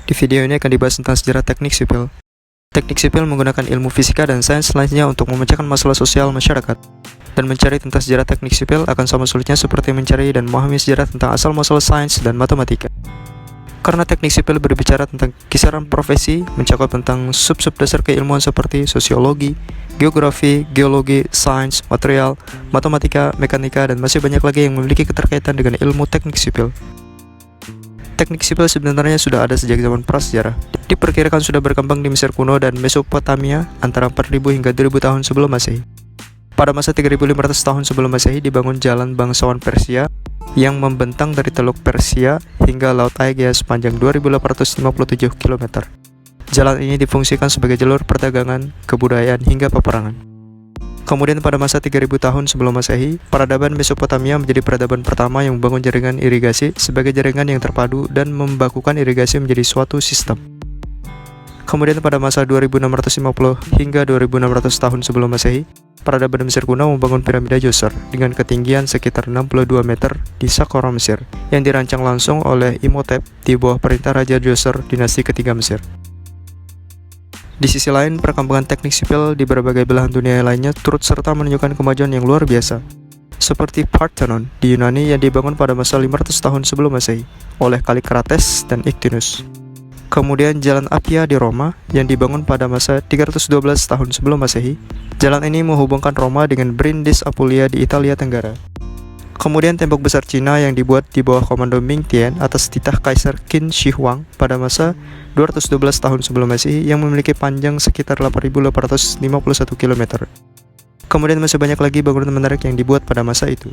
Di video ini akan dibahas tentang sejarah teknik sipil. Teknik sipil menggunakan ilmu fisika dan sains lainnya untuk memecahkan masalah sosial masyarakat. Dan mencari tentang sejarah teknik sipil akan sama sulitnya seperti mencari dan memahami sejarah tentang asal-muasal sains dan matematika. Karena teknik sipil berbicara tentang kisaran profesi, mencakup tentang sub-sub dasar keilmuan seperti sosiologi, geografi, geologi, sains, material, matematika, mekanika, dan masih banyak lagi yang memiliki keterkaitan dengan ilmu teknik sipil. Teknik sipil sebenarnya sudah ada sejak zaman prasejarah. Diperkirakan sudah berkembang di Mesir kuno dan Mesopotamia antara 4000 hingga 2000 tahun sebelum Masehi. Pada masa 3500 tahun sebelum Masehi dibangun jalan bangsawan Persia yang membentang dari Teluk Persia hingga Laut Aegea sepanjang 2857 km. Jalan ini difungsikan sebagai jalur perdagangan, kebudayaan, hingga peperangan. Kemudian pada masa 3000 tahun sebelum Masehi, peradaban Mesopotamia menjadi peradaban pertama yang membangun jaringan irigasi sebagai jaringan yang terpadu dan membakukan irigasi menjadi suatu sistem. Kemudian pada masa 2650 hingga 2600 tahun sebelum Masehi, peradaban Mesir kuno membangun piramida Djoser dengan ketinggian sekitar 62 meter di Saqqara Mesir yang dirancang langsung oleh Imhotep di bawah perintah Raja Djoser dinasti ketiga Mesir. Di sisi lain, perkembangan teknik sipil di berbagai belahan dunia lainnya turut serta menunjukkan kemajuan yang luar biasa. Seperti Parthenon di Yunani yang dibangun pada masa 500 tahun sebelum Masehi oleh Kallikrates dan Ictinus. Kemudian Jalan Appia di Roma yang dibangun pada masa 312 tahun sebelum Masehi. Jalan ini menghubungkan Roma dengan Brindisi Apulia di Italia Tenggara. Kemudian tembok besar Cina yang dibuat di bawah komando Ming Tian atas titah Kaisar Qin Shi Huang pada masa 212 tahun sebelum Masehi yang memiliki panjang sekitar 8.851 km. Kemudian masih banyak lagi bangunan menarik yang dibuat pada masa itu.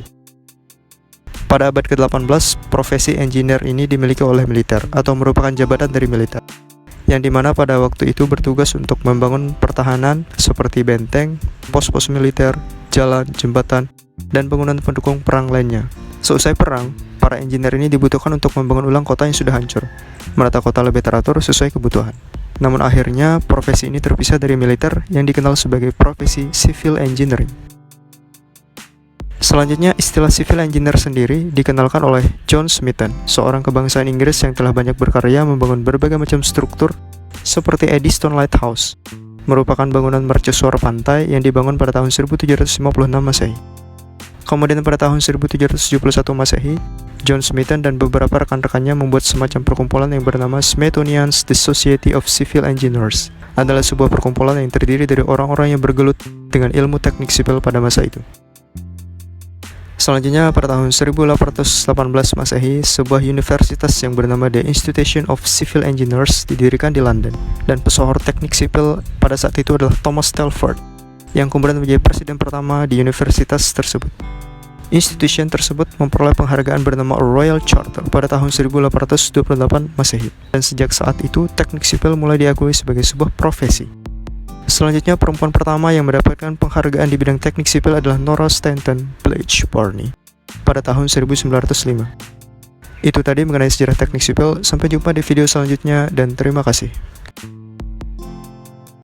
Pada abad ke-18, profesi engineer ini dimiliki oleh militer atau merupakan jabatan dari militer, yang dimana pada waktu itu bertugas untuk membangun pertahanan seperti benteng, pos-pos militer, jalan, jembatan, dan bangunan pendukung perang lainnya. Seusai perang, para engineer ini dibutuhkan untuk membangun ulang kota yang sudah hancur, menata kota lebih teratur sesuai kebutuhan. Namun akhirnya, profesi ini terpisah dari militer yang dikenal sebagai profesi civil engineering. Selanjutnya, istilah civil engineer sendiri dikenalkan oleh John Smithson, seorang kebangsaan Inggris yang telah banyak berkarya membangun berbagai macam struktur seperti Eddystone Lighthouse, merupakan bangunan mercusuar pantai yang dibangun pada tahun 1756 Masehi. Kemudian pada tahun 1771 Masehi, John Smithson dan beberapa rekan-rekannya membuat semacam perkumpulan yang bernama Smithsonian's The Society of Civil Engineers. Adalah sebuah perkumpulan yang terdiri dari orang-orang yang bergelut dengan ilmu teknik sipil pada masa itu. Selanjutnya, pada tahun 1818 Masehi, sebuah universitas yang bernama The Institution of Civil Engineers didirikan di London, dan pesohor teknik sipil pada saat itu adalah Thomas Telford, yang kemudian menjadi presiden pertama di universitas tersebut. Institusi tersebut memperoleh penghargaan bernama Royal Charter pada tahun 1828 Masehi, dan sejak saat itu teknik sipil mulai diakui sebagai sebuah profesi. Selanjutnya, perempuan pertama yang mendapatkan penghargaan di bidang teknik sipil adalah Nora Stanton Blanche Barney pada tahun 1905. Itu tadi mengenai sejarah teknik sipil. Sampai jumpa di video selanjutnya dan terima kasih.